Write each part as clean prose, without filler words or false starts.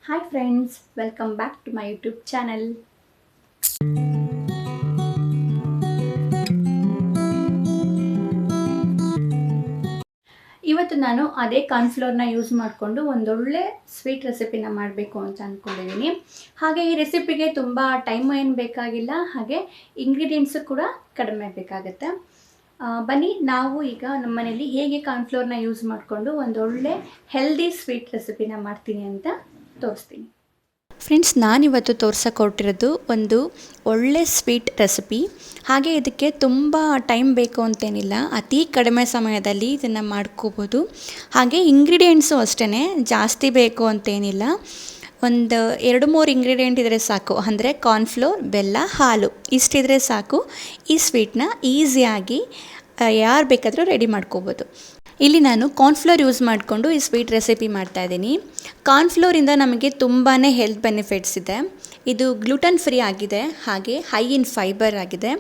Hi friends, welcome back to my YouTube channel. ಇವತ್ತು ನಾನು ಅದೇ ಕಾರ್ನ್‌ಫ್ಲೋರ್‌ನ ಯೂಸ್ ಮಾಡಿಕೊಂಡು ಒಂದೊಳ್ಳೆ ಸ್ವೀಟ್ ರೆಸಿಪಿನ ಮಾಡಬೇಕು ಅಂತ ಅಂದ್ಕೊಂಡಿದ್ದೀನಿ. ಹಾಗೆ ಈ ರೆಸಿಪಿಗೆ ತುಂಬ ಟೈಮು ಏನು ಬೇಕಾಗಿಲ್ಲ, ಹಾಗೆ ಇಂಗ್ರೀಡಿಯೆಂಟ್ಸು ಕೂಡ ಕಡಿಮೆ ಬೇಕಾಗುತ್ತೆ. ಬನ್ನಿ ನಾವು ಈಗ ನಮ್ಮ ಮನೇಲಿ ಹೇಗೆ ಕಾರ್ನ್‌ಫ್ಲೋರ್‌ನ ಯೂಸ್ ಮಾಡಿಕೊಂಡು ಒಂದೊಳ್ಳೆ ಹೆಲ್ದಿ ಸ್ವೀಟ್ ರೆಸಿಪಿನ ಮಾಡ್ತೀನಿ ಅಂತ ತೋರಿಸ್ತೀನಿ. ಫ್ರೆಂಡ್ಸ್, ನಾನಿವತ್ತು ತೋರ್ಸಕ್ಕೆ ಒಂದು ಒಳ್ಳೆ ಸ್ವೀಟ್ ರೆಸಿಪಿ. ಹಾಗೆ ಇದಕ್ಕೆ ತುಂಬ ಟೈಮ್ ಬೇಕು ಅಂತೇನಿಲ್ಲ, ಅತಿ ಕಡಿಮೆ ಸಮಯದಲ್ಲಿ ಇದನ್ನು ಮಾಡ್ಕೋಬೋದು. ಹಾಗೆ ಇಂಗ್ರೀಡಿಯೆಂಟ್ಸು ಅಷ್ಟೇ, ಜಾಸ್ತಿ ಬೇಕು ಅಂತೇನಿಲ್ಲ. ಒಂದು 2-3 ಇಂಗ್ರೀಡಿಯೆಂಟ್ ಇದ್ದರೆ ಸಾಕು. ಅಂದರೆ ಕಾರ್ನ್‌ಫ್ಲೋರ್, ಬೆಲ್ಲ, ಹಾಲು ಇಷ್ಟಿದ್ರೆ ಸಾಕು. ಈ ಸ್ವೀಟ್ನ ಈಸಿಯಾಗಿ ಯಾರು ಬೇಕಾದರೂ ರೆಡಿ ಮಾಡ್ಕೋಬೋದು. ಇಲ್ಲಿ ನಾನು ಕಾರ್ನ್‌ಫ್ಲೋರ್ ಯೂಸ್ ಮಾಡಿಕೊಂಡು ಈ ಸ್ವೀಟ್ ರೆಸಿಪಿ ಮಾಡ್ತಾಯಿದ್ದೀನಿ. ಕಾರ್ನ್‌ಫ್ಲೋರಿಂದ ನಮಗೆ ತುಂಬಾ ಹೆಲ್ತ್ ಬೆನಿಫಿಟ್ಸ್ ಇದೆ. ಇದು ಗ್ಲೂಟನ್ ಫ್ರೀ ಆಗಿದೆ, ಹಾಗೆ ಹೈ ಇನ್ ಫೈಬರ್ ಆಗಿದೆ.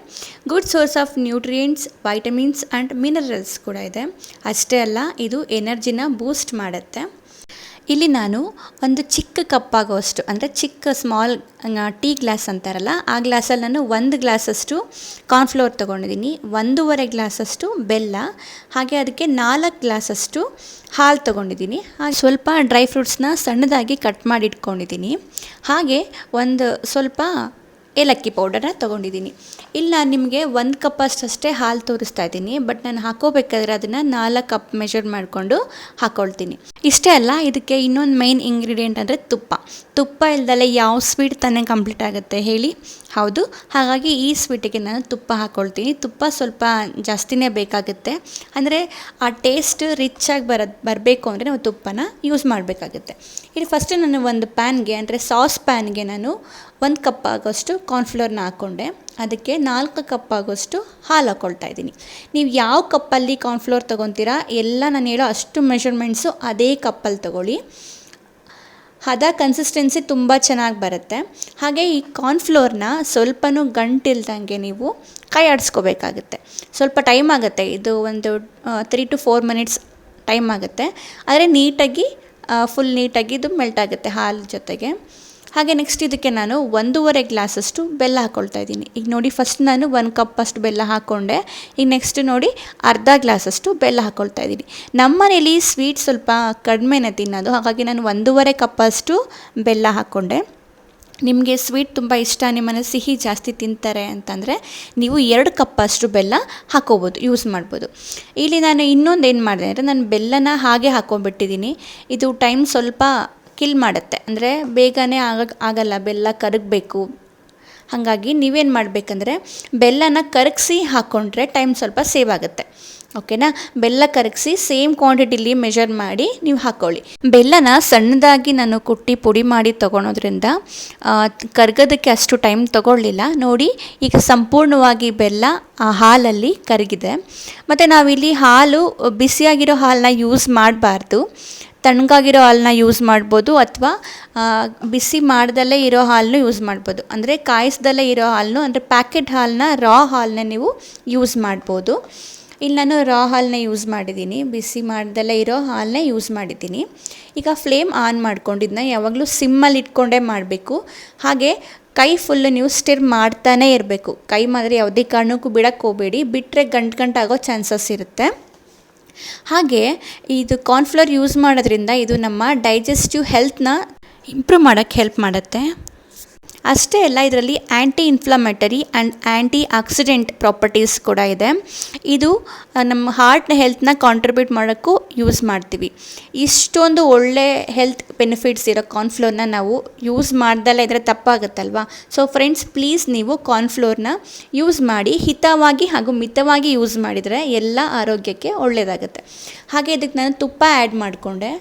Good source of nutrients, vitamins and minerals ಕೂಡ ಇದೆ. ಅಷ್ಟೇ ಅಲ್ಲ, ಇದು ಎನರ್ಜಿನ ಬೂಸ್ಟ್ ಮಾಡುತ್ತೆ. ಇಲ್ಲಿ ನಾನು ಒಂದು ಚಿಕ್ಕ ಕಪ್ಪಾಗುವಷ್ಟು, ಅಂದರೆ ಚಿಕ್ಕ ಸ್ಮಾಲ್ ಟೀ ಗ್ಲಾಸ್ ಅಂತಾರಲ್ಲ, ಆ ಗ್ಲಾಸಲ್ಲಿ ನಾನು 1 ಗ್ಲಾಸಷ್ಟು ಕಾರ್ನ್‌ಫ್ಲೋರ್ ತೊಗೊಂಡಿದ್ದೀನಿ, 1.5 ಗ್ಲಾಸಷ್ಟು ಬೆಲ್ಲ, ಹಾಗೆ ಅದಕ್ಕೆ 4 ಗ್ಲಾಸಷ್ಟು ಹಾಲು ತೊಗೊಂಡಿದ್ದೀನಿ. ಹಾಗೆ ಸ್ವಲ್ಪ ಡ್ರೈ ಫ್ರೂಟ್ಸ್ನ ಸಣ್ಣದಾಗಿ ಕಟ್ ಮಾಡಿ ಇಟ್ಕೊಂಡಿದ್ದೀನಿ. ಹಾಗೆ ಒಂದು ಸ್ವಲ್ಪ ಏಲಕ್ಕಿ ಪೌಡರ್ನ ತೊಗೊಂಡಿದ್ದೀನಿ. ಇಲ್ಲಿ ನಾನು ನಿಮಗೆ 1 ಕಪ್ಪಷ್ಟೇ ಹಾಲು ತೋರಿಸ್ತಾ ಇದ್ದೀನಿ, ಬಟ್ ನಾನು ಹಾಕೋಬೇಕಾದ್ರೆ ಅದನ್ನು 4 ಕಪ್ ಮೆಷರ್ ಮಾಡಿಕೊಂಡು ಹಾಕ್ಕೊಳ್ತೀನಿ. ಇಷ್ಟೇ ಅಲ್ಲ, ಇದಕ್ಕೆ ಇನ್ನೊಂದು ಮೇನ್ ಇಂಗ್ರೀಡಿಯೆಂಟ್ ಅಂದರೆ ತುಪ್ಪ ಇಲ್ದಲೆ ಯಾವ ಸ್ವೀಟ್ ತಾನೇ ಕಂಪ್ಲೀಟ್ ಆಗುತ್ತೆ ಹೇಳಿ? ಹೌದು. ಹಾಗಾಗಿ ಈ ಸ್ವೀಟಿಗೆ ನಾನು ತುಪ್ಪ ಹಾಕ್ಕೊಳ್ತೀನಿ. ತುಪ್ಪ ಸ್ವಲ್ಪ ಜಾಸ್ತಿನೇ ಬೇಕಾಗುತ್ತೆ. ಅಂದರೆ ಆ ಟೇಸ್ಟ್ ರಿಚಾಗಿ ಬರಬೇಕು ಅಂದರೆ ನಾವು ತುಪ್ಪನ ಯೂಸ್ ಮಾಡಬೇಕಾಗುತ್ತೆ. ಇಲ್ಲಿ ಫಸ್ಟು ನಾನು ಒಂದು ಪ್ಯಾನ್ಗೆ, ಅಂದರೆ ಸಾಸ್ ಪ್ಯಾನ್ಗೆ ನಾನು 1 ಕಪ್ ಆಗೋಷ್ಟು ಕಾರ್ನ್‌ಫ್ಲೋರ್ನ ಹಾಕ್ಕೊಂಡೆ. ಅದಕ್ಕೆ 4 ಕಪ್ ಆಗೋಷ್ಟು ಹಾಲು ಹಾಕ್ಕೊಳ್ತಾ ಇದ್ದೀನಿ. ನೀವು ಯಾವ ಕಪ್ಪಲ್ಲಿ ಕಾರ್ನ್‌ಫ್ಲೋರ್ ತೊಗೊತೀರಾ, ಎಲ್ಲ ನಾನು ಹೇಳೋ ಅಷ್ಟು ಮೆಷರ್ಮೆಂಟ್ಸು ಅದೇ ಕಪ್ಪಲ್ಲಿ ತೊಗೊಳ್ಳಿ. ಹದ ಕನ್ಸಿಸ್ಟೆನ್ಸಿ ತುಂಬ ಚೆನ್ನಾಗಿ ಬರುತ್ತೆ. ಹಾಗೆ ಈ ಕಾರ್ನ್‌ಫ್ಲೋರ್ನ ಸ್ವಲ್ಪನೂ ಗಂಟಿಲ್ದಂಗೆ ನೀವು ಕೈ ಆಡಿಸ್ಕೋಬೇಕಾಗುತ್ತೆ. ಸ್ವಲ್ಪ ಟೈಮ್ ಆಗುತ್ತೆ, ಇದು ಒಂದು 3 to 4 ಮಿನಿಟ್ಸ್ ಟೈಮ್ ಆಗುತ್ತೆ. ಆದರೆ ನೀಟಾಗಿ ಫುಲ್ ನೀಟಾಗಿ ಇದು ಮೆಲ್ಟ್ ಆಗುತ್ತೆ ಹಾಲು ಜೊತೆಗೆ. ಹಾಗೆ ನೆಕ್ಸ್ಟ್ ಇದಕ್ಕೆ ನಾನು 1.5 ಗ್ಲಾಸಷ್ಟು ಬೆಲ್ಲ ಹಾಕ್ಕೊಳ್ತಾ ಇದ್ದೀನಿ. ಈಗ ನೋಡಿ, ಫಸ್ಟ್ ನಾನು 1 ಕಪ್ಪಷ್ಟು ಬೆಲ್ಲ ಹಾಕ್ಕೊಂಡೆ. ಈಗ ನೆಕ್ಸ್ಟ್ ನೋಡಿ, ಅರ್ಧ ಗ್ಲಾಸಷ್ಟು ಬೆಲ್ಲ ಹಾಕ್ಕೊಳ್ತಾ ಇದ್ದೀನಿ. ನಮ್ಮ ಮನೇಲಿ ಸ್ವೀಟ್ ಸ್ವಲ್ಪ ಕಡಿಮೆನೇ ತಿನ್ನೋದು, ಹಾಗಾಗಿ ನಾನು 1.5 ಕಪ್ಪಷ್ಟು ಬೆಲ್ಲ ಹಾಕ್ಕೊಂಡೆ. ನಿಮಗೆ ಸ್ವೀಟ್ ತುಂಬ ಇಷ್ಟ, ನಿಮ್ಮನೆ ಸಿಹಿ ಜಾಸ್ತಿ ತಿಂತಾರೆ ಅಂತಂದರೆ ನೀವು 2 ಕಪ್ಪಷ್ಟು ಬೆಲ್ಲ ಹಾಕ್ಕೋಬೋದು, ಯೂಸ್ ಮಾಡ್ಬೋದು. ಇಲ್ಲಿ ನಾನು ಇನ್ನೊಂದು ಏನು ಮಾಡಿದೆ ಅಂದರೆ, ನಾನು ಬೆಲ್ಲನ ಹಾಗೆ ಹಾಕ್ಕೊಂಡ್ಬಿಟ್ಟಿದ್ದೀನಿ. ಇದು ಟೈಮ್ ಸ್ವಲ್ಪ ಕಿಲ್ ಮಾಡುತ್ತೆ, ಅಂದರೆ ಬೇಗನೆ ಆಗಲ್ಲ, ಬೆಲ್ಲ ಕರಗಬೇಕು. ಹಾಗಾಗಿ ನೀವೇನು ಮಾಡಬೇಕಂದ್ರೆ, ಬೆಲ್ಲನ ಕರಗಿಸಿ ಹಾಕ್ಕೊಂಡ್ರೆ ಟೈಮ್ ಸ್ವಲ್ಪ ಸೇವ್ ಆಗುತ್ತೆ. ಓಕೆನಾ? ಬೆಲ್ಲ ಕರಗಿಸಿ ಸೇಮ್ ಕ್ವಾಂಟಿಟಿಲಿ ಮೆಷರ್ ಮಾಡಿ ನೀವು ಹಾಕ್ಕೊಳ್ಳಿ. ಬೆಲ್ಲನ ಸಣ್ಣದಾಗಿ ನಾನು ಕುಟ್ಟಿ ಪುಡಿ ಮಾಡಿ ತೊಗೊಳೋದ್ರಿಂದ ಕರಗೋದಕ್ಕೆ ಅಷ್ಟು ಟೈಮ್ ತೊಗೊಳ್ಳಿಲ್ಲ. ನೋಡಿ, ಈಗ ಸಂಪೂರ್ಣವಾಗಿ ಬೆಲ್ಲ ಆ ಹಾಲಲ್ಲಿ ಕರಗಿದೆ. ಮತ್ತು ನಾವಿಲ್ಲಿ ಹಾಲು ಬಿಸಿಯಾಗಿರೋ ಹಾಲನ್ನ ಯೂಸ್ ಮಾಡಬಾರ್ದು, ತಣ್ಣಗಾಗಿರೋ ಹಾಲನ್ನ ಯೂಸ್ ಮಾಡ್ಬೋದು, ಅಥವಾ ಬಿಸಿ ಮಾಡ್ದಲ್ಲೇ ಇರೋ ಹಾಲನ್ನು ಯೂಸ್ ಮಾಡ್ಬೋದು. ಅಂದರೆ ಕಾಯಿಸ್ದಲ್ಲೇ ಇರೋ ಹಾಲನ್ನು, ಅಂದರೆ ಪ್ಯಾಕೆಟ್ ಹಾಲನ್ನ, ರಾ ಹಾಲನ್ನ ನೀವು ಯೂಸ್ ಮಾಡ್ಬೋದು. ಇಲ್ಲಿ ನಾನು ರಾ ಹಾಲನ್ನ ಯೂಸ್ ಮಾಡಿದ್ದೀನಿ, ಬಿಸಿ ಮಾಡ್ದಲ್ಲೇ ಇರೋ ಹಾಲನ್ನೇ ಯೂಸ್ ಮಾಡಿದ್ದೀನಿ. ಈಗ ಫ್ಲೇಮ್ ಆನ್ ಮಾಡ್ಕೊಂಡಿದ್ದನ್ನ ಯಾವಾಗಲೂ ಸಿಮ್ಮಲ್ಲಿ ಇಟ್ಕೊಂಡೇ ಮಾಡಬೇಕು. ಹಾಗೆ ಕೈ ಫುಲ್ಲು ನೀವು ಸ್ಟಿರ್ ಮಾಡ್ತಾನೇ ಇರಬೇಕು. ಕೈ ಮಾತ್ರ ಯಾವುದೇ ಕಾರಣಕ್ಕೂ ಬಿಡಕ್ಕೆ ಹೋಗಬೇಡಿ, ಬಿಟ್ಟರೆ ಗಂಟಾಗೋ ಚಾನ್ಸಸ್ ಇರುತ್ತೆ. ಹಾಗೆ ಇದು ಕಾರ್ನ್‌ಫ್ಲೋರ್ ಯೂಸ್ ಮಾಡೋದ್ರಿಂದ ಇದು ನಮ್ಮ ಡೈಜೆಸ್ಟಿವ್ ಹೆಲ್ತ್ನ ಇಂಪ್ರೂವ್ ಮಾಡೋಕ್ಕೆ ಹೆಲ್ಪ್ ಮಾಡುತ್ತೆ. ಅಷ್ಟೇ ಅಲ್ಲ, ಇದರಲ್ಲಿ ಆ್ಯಂಟಿ inflammatory and anti accident properties ಕೂಡ ಇದೆ. ಇದು ನಮ್ಮ ಹಾರ್ಟ್ನ ಹೆಲ್ತ್ನ ಕಾಂಟ್ರಿಬ್ಯೂಟ್ ಮಾಡೋಕ್ಕೂ ಯೂಸ್ ಮಾಡ್ತೀವಿ. ಇಷ್ಟೊಂದು ಒಳ್ಳೆ ಹೆಲ್ತ್ ಬೆನಿಫಿಟ್ಸ್ ಇರೋ ಕಾರ್ನ್‌ಫ್ಲೋರ್ನ ನಾವು ಯೂಸ್ ಮಾಡ್ದಲ್ಲೇ ಇದ್ದರೆ ತಪ್ಪಾಗುತ್ತಲ್ವ. ಸೊ ಫ್ರೆಂಡ್ಸ್, ಪ್ಲೀಸ್ ನೀವು ಕಾರ್ನ್‌ಫ್ಲೋರ್ನ ಯೂಸ್ ಮಾಡಿ, ಹಿತವಾಗಿ ಹಾಗೂ ಮಿತವಾಗಿ ಯೂಸ್ ಮಾಡಿದರೆ ಎಲ್ಲ ಆರೋಗ್ಯಕ್ಕೆ ಒಳ್ಳೆಯದಾಗುತ್ತೆ. ಹಾಗೆ ಇದಕ್ಕೆ ನಾನು ತುಪ್ಪ ಆ್ಯಡ್ ಮಾಡಿಕೊಂಡೆ.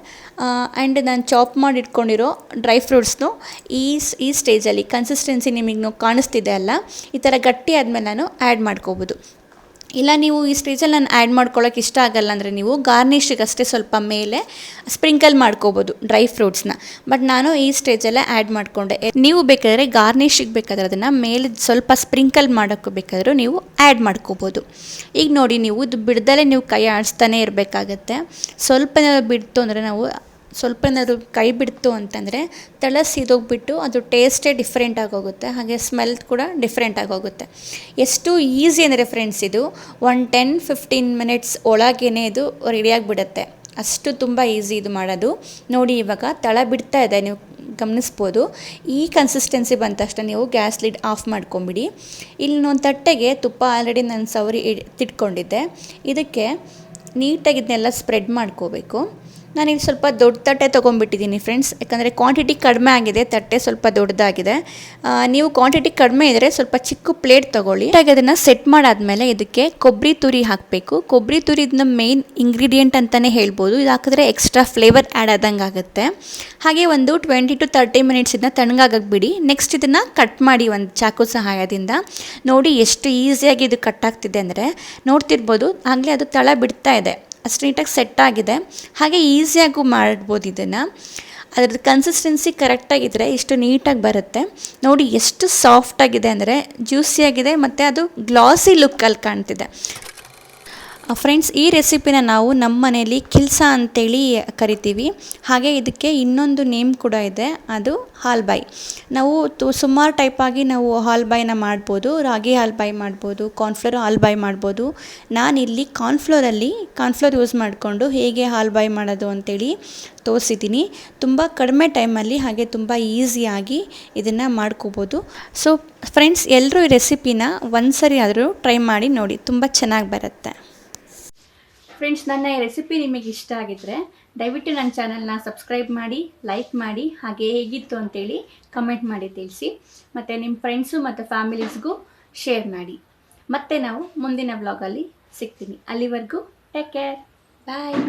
ಆ್ಯಂಡ್ ನಾನು ಚಾಪ್ ಮಾಡಿ ಇಟ್ಕೊಂಡಿರೋ ಡ್ರೈ ಫ್ರೂಟ್ಸ್ನು ಈ ಸ್ಟೇಜಲ್ಲಿ ಕನ್ಸಿಸ್ಟೆನ್ಸಿ ನಿಮಗೆ ಕಾಣಿಸ್ತಿದೆ ಅಲ್ಲ, ಈ ಥರ ಗಟ್ಟಿ ಆದಮೇಲೆ ನಾನು ಆ್ಯಡ್ ಮಾಡ್ಕೋಬೋದು. ಇಲ್ಲ ನೀವು ಈ ಸ್ಟೇಜಲ್ಲಿ ನಾನು ಆ್ಯಡ್ ಮಾಡ್ಕೊಳ್ಳೋಕೆ ಇಷ್ಟ ಆಗಲ್ಲ ಅಂದರೆ ನೀವು ಗಾರ್ನಿಷಿಗಷ್ಟೇ ಸ್ವಲ್ಪ ಮೇಲೆ ಸ್ಪ್ರಿಂಕಲ್ ಮಾಡ್ಕೋಬೋದು ಡ್ರೈ ಫ್ರೂಟ್ಸ್ನ. ಬಟ್ ನಾನು ಈ ಸ್ಟೇಜಲ್ಲೇ ಆ್ಯಡ್ ಮಾಡಿಕೊಂಡೆ. ನೀವು ಬೇಕಾದರೆ ಗಾರ್ನಿಷಿಗೆ ಬೇಕಾದ್ರೆ ಅದನ್ನು ಮೇಲೆ ಸ್ವಲ್ಪ ಸ್ಪ್ರಿಂಕಲ್ ಮಾಡೋಕ್ಕೆ ಬೇಕಾದರೂ ನೀವು ಆ್ಯಡ್ ಮಾಡ್ಕೋಬೋದು. ಈಗ ನೋಡಿ, ನೀವು ಇದು ಬಿಡ್ದಲೇ ನೀವು ಕೈ ಆಡಿಸ್ತಾನೆ ಇರಬೇಕಾಗತ್ತೆ. ಸ್ವಲ್ಪ ಬಿಡ್ತು ಅಂದರೆ ನಾವು ಸ್ವಲ್ಪ ಏನಾದರೂ ಕೈ ಬಿಡ್ತು ಅಂತಂದರೆ ತಳ ಸೀದೋಗ್ಬಿಟ್ಟು ಅದು ಟೇಸ್ಟೇ ಡಿಫ್ರೆಂಟ್ ಆಗೋಗುತ್ತೆ, ಹಾಗೆ ಸ್ಮೆಲ್ ಕೂಡ ಡಿಫ್ರೆಂಟ್ ಆಗೋಗುತ್ತೆ. ಎಷ್ಟು ಈಸಿ ಅಂದರೆ ಫ್ರೆಂಡ್ಸ್, ಇದು 10-15 ಮಿನಿಟ್ಸ್ ಒಳಗೇ ಇದು ರೆಡಿಯಾಗಿಬಿಡುತ್ತೆ. ಅಷ್ಟು ತುಂಬ ಈಸಿ ಇದು ಮಾಡೋದು. ನೋಡಿ ಇವಾಗ ತಳ ಬಿಡ್ತಾ ಇದೆ, ನೀವು ಗಮನಿಸ್ಬೋದು. ಈ ಕನ್ಸಿಸ್ಟೆನ್ಸಿ ಬಂದ ತಕ್ಷಣ ನೀವು ಗ್ಯಾಸ್ ಲಿಡ್ ಆಫ್ ಮಾಡ್ಕೊಂಬಿಡಿ. ಇಲ್ಲಿ ಒಂದು ತಟ್ಟೆಗೆ ತುಪ್ಪ ಆಲ್ರೆಡಿ ನಾನು ಸವರಿ ತಿಟ್ಕೊಂಡಿದ್ದೆ. ಇದಕ್ಕೆ ನೀಟಾಗಿ ಇದನ್ನೆಲ್ಲ ಸ್ಪ್ರೆಡ್ ಮಾಡ್ಕೋಬೇಕು. ನಾನಿಲ್ಲಿ ಸ್ವಲ್ಪ ದೊಡ್ಡ ತಟ್ಟೆ ತೊಗೊಂಡ್ಬಿಟ್ಟಿದ್ದೀನಿ ಫ್ರೆಂಡ್ಸ್, ಯಾಕಂದರೆ ಕ್ವಾಂಟಿಟಿ ಕಡಿಮೆ ಆಗಿದೆ, ತಟ್ಟೆ ಸ್ವಲ್ಪ ದೊಡ್ಡದಾಗಿದೆ. ನೀವು ಕ್ವಾಂಟಿಟಿ ಕಡಿಮೆ ಇದ್ದರೆ ಸ್ವಲ್ಪ ಚಿಕ್ಕ ಪ್ಲೇಟ್ ತೊಗೊಳ್ಳಿ. ಹಾಗೆ ಅದನ್ನು ಸೆಟ್ ಮಾಡಾದಮೇಲೆ ಇದಕ್ಕೆ ಕೊಬ್ಬರಿ ತುರಿ ಹಾಕಬೇಕು. ಕೊಬ್ಬರಿ ತುರಿ ಇದನ್ನ ಮೇನ್ ಇಂಗ್ರೀಡಿಯೆಂಟ್ ಅಂತಲೇ ಹೇಳ್ಬೋದು. ಇದು ಹಾಕಿದ್ರೆ ಎಕ್ಸ್ಟ್ರಾ ಫ್ಲೇವರ್ ಆ್ಯಡ್ ಆದಂಗೆ ಆಗುತ್ತೆ. ಹಾಗೆ ಒಂದು 20-30 ಮಿನಿಟ್ಸ್ ಇದನ್ನ ತಣ್ಣಗಾಗಕ್ಕೆ ಬಿಡಿ. ನೆಕ್ಸ್ಟ್ ಇದನ್ನು ಕಟ್ ಮಾಡಿ ಒಂದು ಚಾಕು ಸಹಾಯದಿಂದ. ನೋಡಿ ಎಷ್ಟು ಈಸಿಯಾಗಿ ಇದು ಕಟ್ ಆಗ್ತಿದೆ ಅಂದರೆ ನೋಡ್ತಿರ್ಬೋದು. ಆಗಲೇ ಅದು ತಳ ಬಿಡ್ತಾ ಇದೆ, ಅಷ್ಟು ನೀಟಾಗಿ ಸೆಟ್ ಆಗಿದೆ. ಹಾಗೆ ಈಸಿಯಾಗೂ ಮಾಡ್ಬೋದು ಇದನ್ನು. ಅದ್ರದ್ದು ಕನ್ಸಿಸ್ಟೆನ್ಸಿ ಕರೆಕ್ಟಾಗಿದ್ದರೆ ಇಷ್ಟು ನೀಟಾಗಿ ಬರುತ್ತೆ. ನೋಡಿ ಎಷ್ಟು ಸಾಫ್ಟಾಗಿದೆ ಅಂದರೆ, ಜ್ಯೂಸಿಯಾಗಿದೆ ಮತ್ತು ಅದು ಗ್ಲಾಸಿ ಲುಕ್ಕಲ್ಲಿ ಕಾಣ್ತಿದೆ. ಫ್ರೆಂಡ್ಸ್, ಈ ರೆಸಿಪಿನ ನಾವು ನಮ್ಮ ಮನೆಯಲ್ಲಿ ಕಿಲ್ಸಾ ಅಂತೇಳಿ ಕರಿತೀವಿ. ಹಾಗೆ ಇದಕ್ಕೆ ಇನ್ನೊಂದು ನೇಮ್ ಕೂಡ ಇದೆ, ಅದು ಹಾಲ್ಬಾಯಿ. ನಾವು ಸುಮಾರು ಟೈಪಾಗಿ ನಾವು ಹಾಲ್ಬಾಯಿನ ಮಾಡ್ಬೋದು. ರಾಗಿ ಹಾಲ್ಬಾಯಿ ಮಾಡ್ಬೋದು, ಕಾರ್ನ್ಫ್ಲೋರ್ ಹಾಲ್ಬಾಯಿ ಮಾಡ್ಬೋದು. ನಾನಿಲ್ಲಿ ಕಾರ್ನ್ಫ್ಲೋರ್ ಯೂಸ್ ಮಾಡಿಕೊಂಡು ಹೇಗೆ ಹಾಲ್ಬಾಯಿ ಮಾಡೋದು ಅಂತೇಳಿ ತೋರಿಸಿದ್ದೀನಿ. ತುಂಬ ಕಡಿಮೆ ಟೈಮಲ್ಲಿ ಹಾಗೆ ತುಂಬ ಈಸಿಯಾಗಿ ಇದನ್ನು ಮಾಡ್ಕೋಬೋದು. ಸೊ ಫ್ರೆಂಡ್ಸ್, ಎಲ್ಲರೂ ಈ ರೆಸಿಪಿನ ಒಂದ್ಸರಿ ಆದರೂ ಟ್ರೈ ಮಾಡಿ ನೋಡಿ, ತುಂಬ ಚೆನ್ನಾಗಿ ಬರುತ್ತೆ. ಫ್ರೆಂಡ್ಸ್, ನನ್ನ ಈ ರೆಸಿಪಿ ನಿಮಗೆ ಇಷ್ಟ ಆಗಿದ್ದರೆ ದಯವಿಟ್ಟು ನನ್ನ ಚಾನಲ್ನ ಸಬ್ಸ್ಕ್ರೈಬ್ ಮಾಡಿ, ಲೈಕ್ ಮಾಡಿ, ಹಾಗೆ ಹೇಗಿತ್ತು ಅಂತೇಳಿ ಕಮೆಂಟ್ ಮಾಡಿ ತಿಳಿಸಿ. ಮತ್ತು ನಿಮ್ಮ ಫ್ರೆಂಡ್ಸು ಮತ್ತು ಫ್ಯಾಮಿಲೀಸ್ಗೂ ಶೇರ್ ಮಾಡಿ. ಮತ್ತೆ ನಾವು ಮುಂದಿನ ವ್ಲಾಗಲ್ಲಿ ಸಿಗ್ತೀನಿ. ಅಲ್ಲಿವರೆಗೂ ಟೇಕ್ ಕೇರ್, ಬಾಯ್.